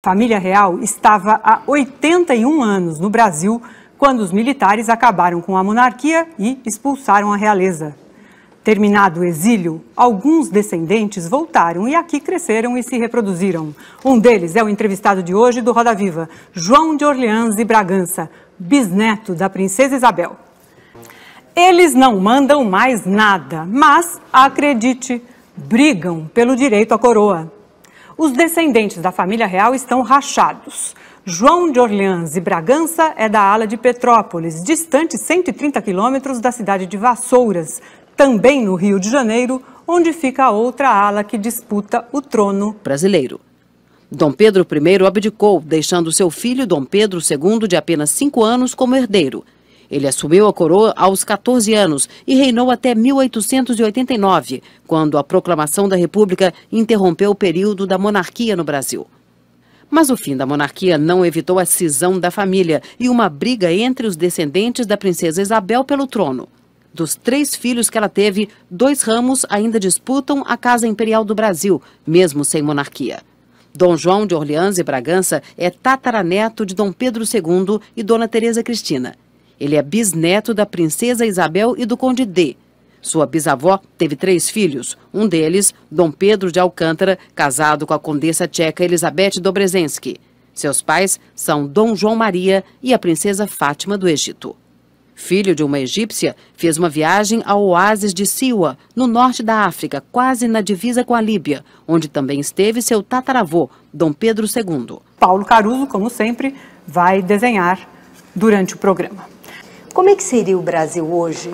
A família real estava há 81 anos no Brasil quando os militares acabaram com a monarquia e expulsaram a realeza. Terminado o exílio, alguns descendentes voltaram e aqui cresceram e se reproduziram. Um deles é o entrevistado de hoje do Roda Viva, João de Orleans e Bragança, bisneto da princesa Isabel. Eles não mandam mais nada, mas, acredite, brigam pelo direito à coroa. Os descendentes da família real estão rachados. João de Orleans e Bragança é da ala de Petrópolis, distante 130 quilômetros da cidade de Vassouras, também no Rio de Janeiro, onde fica a outra ala que disputa o trono brasileiro. Dom Pedro I abdicou, deixando seu filho Dom Pedro II, de apenas 5 anos, como herdeiro. Ele assumiu a coroa aos 14 anos e reinou até 1889, quando a proclamação da República interrompeu o período da monarquia no Brasil. Mas o fim da monarquia não evitou a cisão da família e uma briga entre os descendentes da princesa Isabel pelo trono. Dos 3 filhos que ela teve, 2 ramos ainda disputam a Casa Imperial do Brasil, mesmo sem monarquia. Dom João de Orleans e Bragança é tataraneto de Dom Pedro II e Dona Teresa Cristina. Ele é bisneto da princesa Isabel e do conde D. Sua bisavó teve 3 filhos, um deles, Dom Pedro de Alcântara, casado com a condessa tcheca Elizabeth Dobrezensky. Seus pais são Dom João Maria e a princesa Fátima do Egito. Filho de uma egípcia, fez uma viagem ao oásis de Siwa, no norte da África, quase na divisa com a Líbia, onde também esteve seu tataravô, Dom Pedro II. Paulo Caruso, como sempre, vai desenhar durante o programa. Como é que seria o Brasil hoje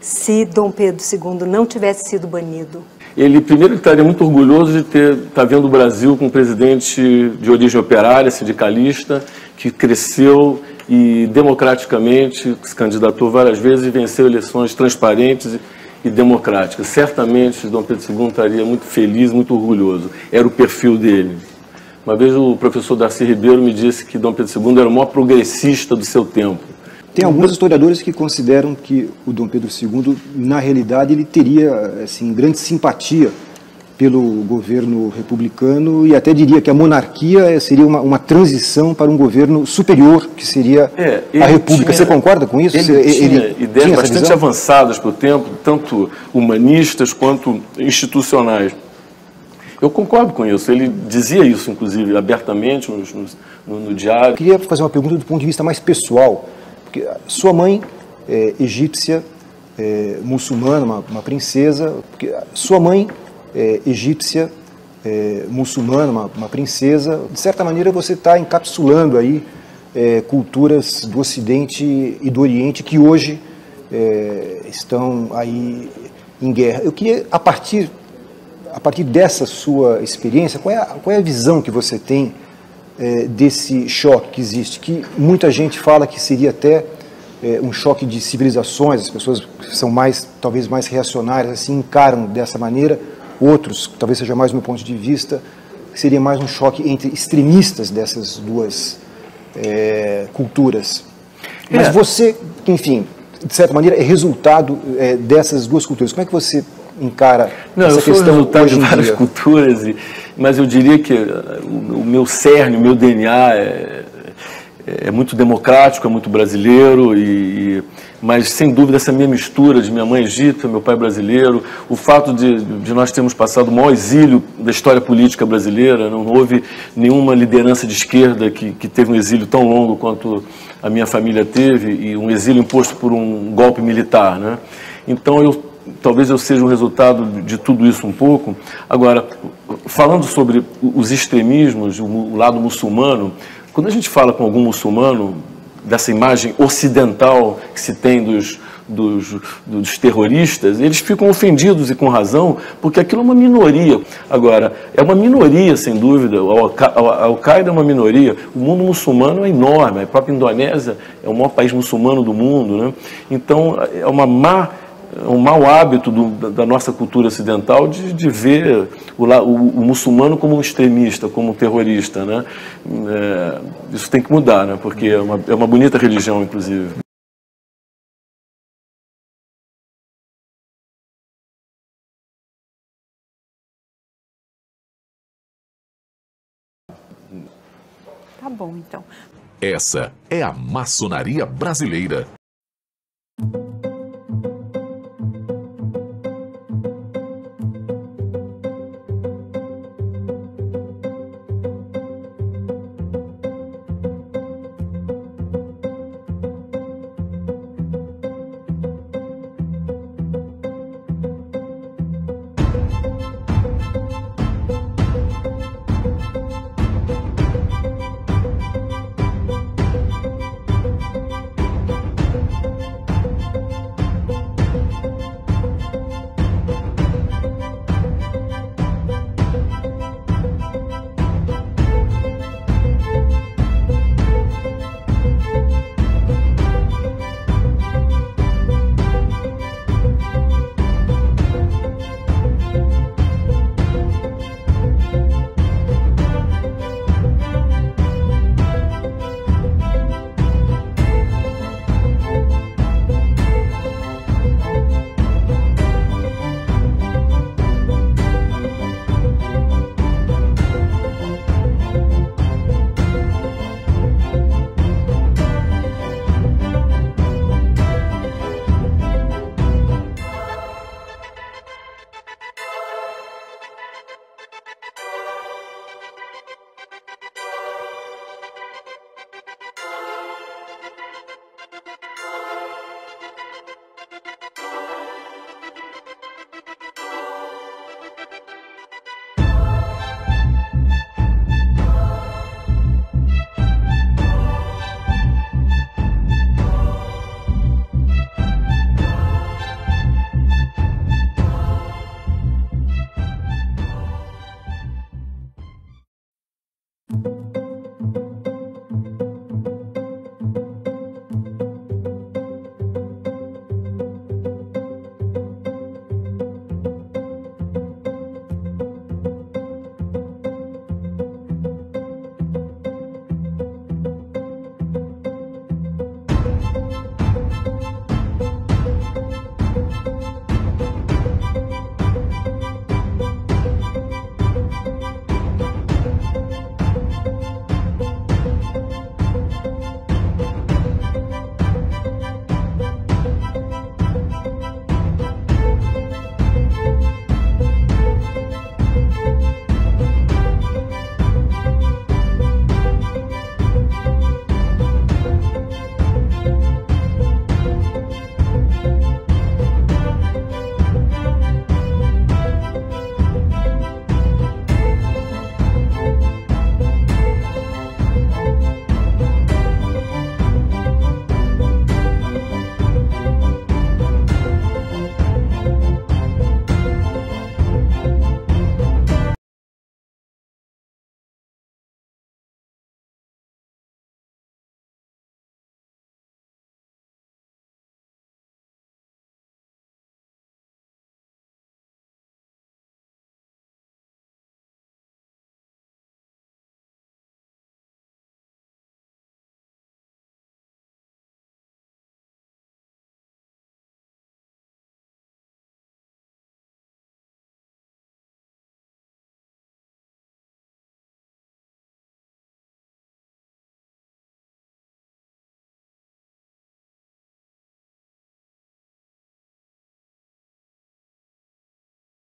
se Dom Pedro II não tivesse sido banido? Ele, primeiro, estaria muito orgulhoso de estar vendo o Brasil com um presidente de origem operária, sindicalista, que cresceu e democraticamente se candidatou várias vezes e venceu eleições transparentes e democráticas. Certamente, Dom Pedro II estaria muito feliz, muito orgulhoso. Era o perfil dele. Uma vez o professor Darcy Ribeiro me disse que Dom Pedro II era o maior progressista do seu tempo. Tem alguns historiadores que consideram que o Dom Pedro II, na realidade, ele teria assim, grande simpatia pelo governo republicano e até diria que a monarquia seria uma transição para um governo superior, que seria a República. Você concorda com isso? Ele tinha ideias bastante avançadas para o tempo, tanto humanistas quanto institucionais. Eu concordo com isso. Ele dizia isso, inclusive, abertamente no diário. Eu queria fazer uma pergunta do ponto de vista mais pessoal. Porque sua mãe é egípcia, muçulmana, uma princesa. Porque sua mãe é egípcia, muçulmana, uma princesa. De certa maneira, você está encapsulando aí culturas do Ocidente e do Oriente que hoje estão aí em guerra. Eu queria, a partir dessa sua experiência, qual é a visão que você tem desse choque que existe, que muita gente fala que seria até um choque de civilizações, as pessoas que são talvez mais reacionárias, assim, encaram dessa maneira, outros, talvez seja mais do meu ponto de vista, seria mais um choque entre extremistas dessas duas culturas. Mas você, enfim, de certa maneira, é resultado dessas duas culturas. Como é que você encara essa questão? Eu sou resultado de várias culturas, mas eu diria que o meu cerne, o meu DNA é muito democrático, é muito brasileiro, mas sem dúvida essa minha mistura de minha mãe egípcia, meu pai brasileiro, o fato de nós termos passado o maior exílio da história política brasileira, não houve nenhuma liderança de esquerda que teve um exílio tão longo quanto a minha família teve, e um exílio imposto por um golpe militar, né? Então talvez eu seja um resultado de tudo isso um pouco. Agora, falando sobre os extremismos, o lado muçulmano, quando a gente fala com algum muçulmano, dessa imagem ocidental que se tem dos terroristas, eles ficam ofendidos e com razão, porque aquilo é uma minoria. Agora, é uma minoria, sem dúvida, a Al-Qaeda é uma minoria, o mundo muçulmano é enorme, a própria Indonésia é o maior país muçulmano do mundo, né? Então, é um mau hábito da nossa cultura ocidental de ver o muçulmano como um extremista, como um terrorista, né? Isso tem que mudar, né? Porque é uma bonita religião, inclusive. Tá bom, então. Essa é a maçonaria brasileira.